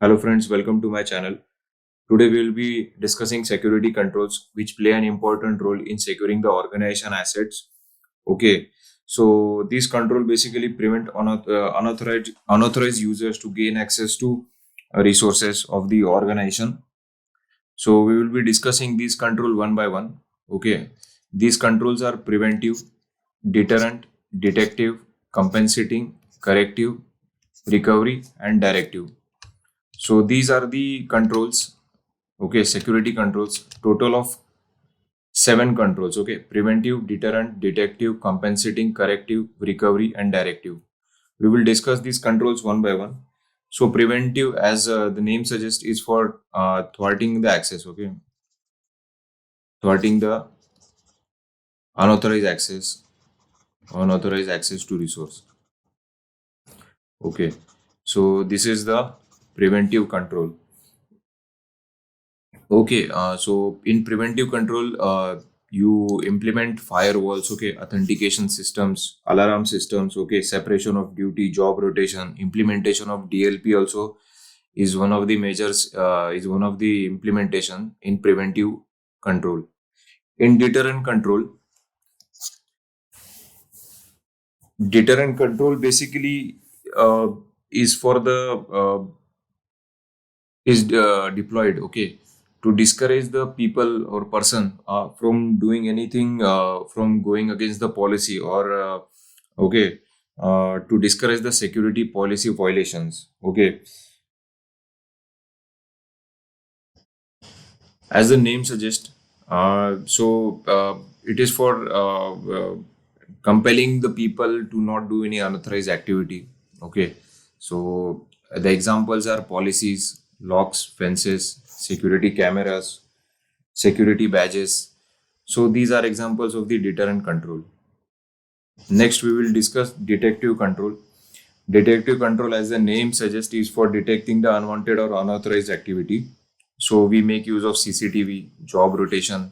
Hello friends, welcome to my channel. Today we will be discussing security controls which play an important role in securing the organization assets. Okay, so these control basically prevent unauthorized users to gain access to resources of the organization. So we will be discussing these control one by one. Okay, these controls are preventive, deterrent, detective, compensating, corrective, recovery, and directive. So these are the controls. Okay, security controls, total of 7 controls. Okay, preventive, deterrent, detective, compensating, corrective, recovery, and directive. We will discuss these controls one by one. So preventive, as the name suggests, is for thwarting the access. Okay, thwarting the unauthorized access, unauthorized access to resource. Okay, so this is the preventive control. Okay, so in preventive control, you implement firewalls, okay, authentication systems, alarm systems, okay, separation of duty, job rotation, implementation of DLP also is one of the measures, is one of the implementation in preventive control. In deterrent control basically uh, is for the deployed, okay, to discourage the people or person from doing anything, from going against the policy, or okay, to discourage the security policy violations. Okay, as the name suggests, it is for compelling the people to not do any unauthorized activity. Okay, so the examples are policies, locks, fences, security cameras, security badges. So these are examples of the deterrent control. Next, we will discuss detective control. Detective control, as the name suggests, is for detecting the unwanted or unauthorized activity. So we make use of CCTV, job rotation.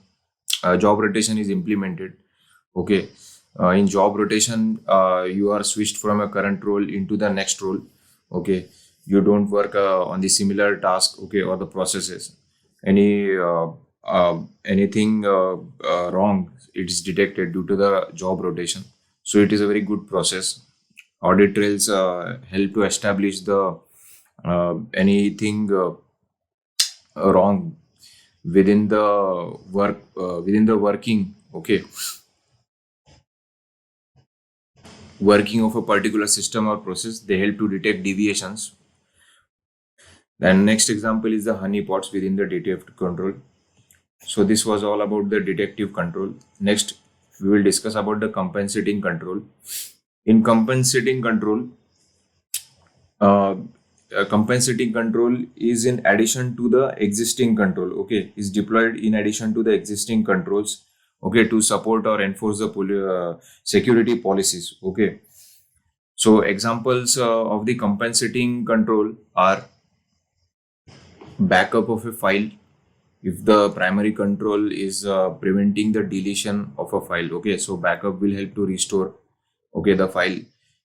Job rotation is implemented. Okay. In job rotation, you are switched from a current role into the next role. Okay. You don't work on the similar task. Okay, or the processes. Anything wrong, it's detected due to the job rotation. So it is a very good process. Audit trails help to establish the anything wrong within the within the working of a particular system or process. They help to detect deviations. Then next example is the honeypots within the detective control. So this was all about the detective control. Next, we will discuss about the compensating control. In compensating control, uh, compensating control is in addition to the existing control. Okay, is deployed in addition to the existing controls. Okay, to support or enforce the security policies. Okay, so examples of the compensating control are backup of a file. If the primary control is preventing the deletion of a file, okay, so backup will help to restore, okay, the file.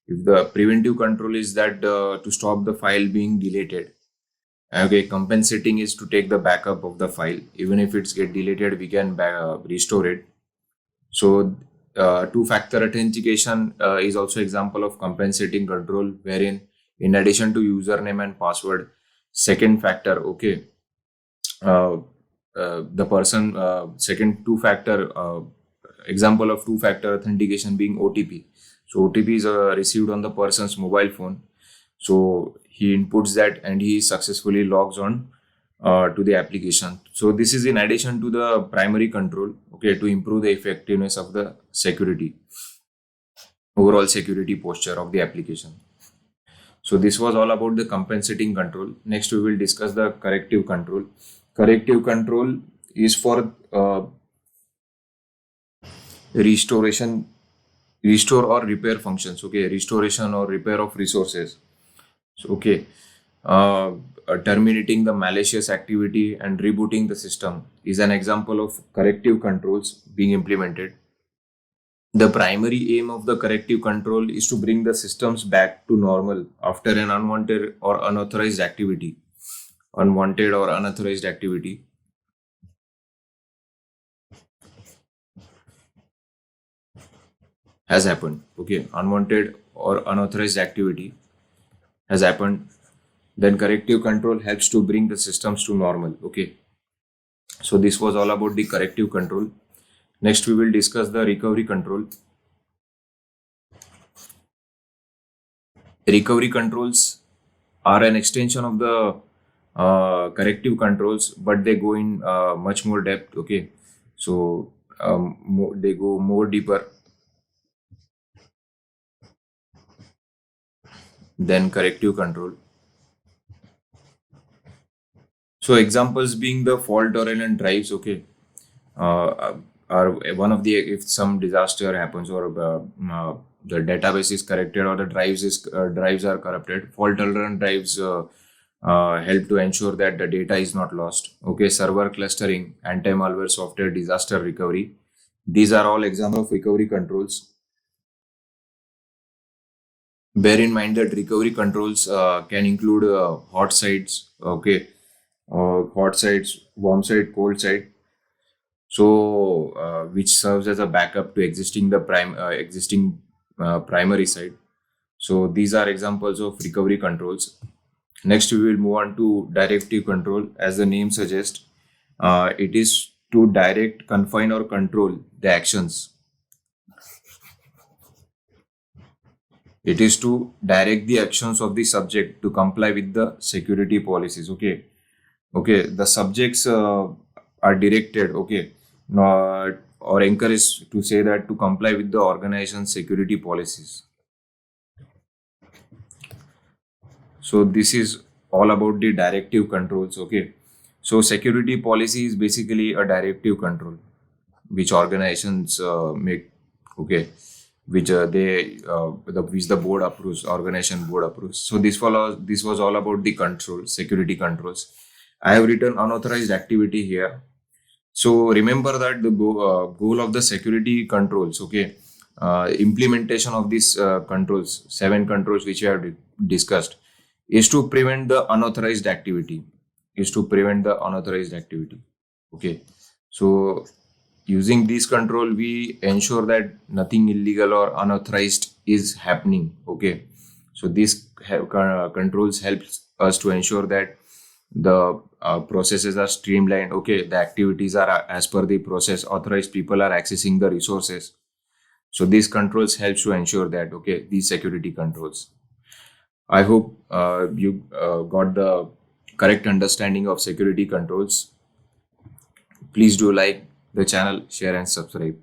If the preventive control is that to stop the file being deleted, okay, compensating is to take the backup of the file. Even if it's get deleted, we can restore it. So two-factor authentication is also example of compensating control, wherein in addition to username and password, second factor, okay, uh, the person second two-factor example of two-factor authentication being OTP. So OTP is received on the person's mobile phone. So he inputs that and he successfully logs on to the application. So this is in addition to the primary control, okay, to improve the effectiveness of the security, overall security posture of the application. So this was all about the compensating control. Next, we will discuss the corrective control. Corrective control is for restoration, restore or repair functions. Okay, restoration or repair of resources. So, okay, terminating the malicious activity and rebooting the system is an example of corrective controls being implemented. The primary aim of the corrective control is to bring the systems back to normal after an unwanted or unauthorized activity. unwanted or unauthorized activity has happened. Okay, unwanted or unauthorized activity has happened, then corrective control helps to bring the systems to normal. Okay, so this was all about the corrective control. Next, we will discuss the recovery control. Recovery controls are an extension of the corrective controls, but they go in much more depth. Okay, so they go more deeper than corrective control. So examples being the fault tolerant drives. Okay, uh, are one of the, if some disaster happens or the database is corrected or the drives are corrupted, fault tolerant drives help to ensure that the data is not lost. Okay, server clustering, anti-malware software, disaster recovery, these are all examples of recovery controls. Bear in mind that recovery controls can include hot sites. Okay, hot sites, warm site, cold site, so which serves as a backup to existing primary site. So these are examples of recovery controls. Next, we will move on to directive control. As the name suggests, it is to direct, confine, or control the actions. It is to direct the actions of the subject to comply with the security policies. Okay, okay, the subjects are directed, okay, not or encouraged to say that to comply with the organization's security policies. So this is all about the directive controls. Okay, so security policy is basically a directive control which organizations make. Okay, which the board approves, organization board approves. So this was all about the control, security controls. I have written unauthorized activity here. So remember that the goal of the security controls, okay, implementation of these controls, 7 controls which we have discussed, is to prevent the unauthorized activity. Is to prevent the unauthorized activity. Okay, so using this control, we ensure that nothing illegal or unauthorized is happening. Okay, so these controls helps us to ensure that the processes are streamlined. Okay, the activities are as per the process, authorized people are accessing the resources. So these controls helps to ensure that, okay, these security controls. I hope you got the correct understanding of security controls. Please do like the channel, share and subscribe.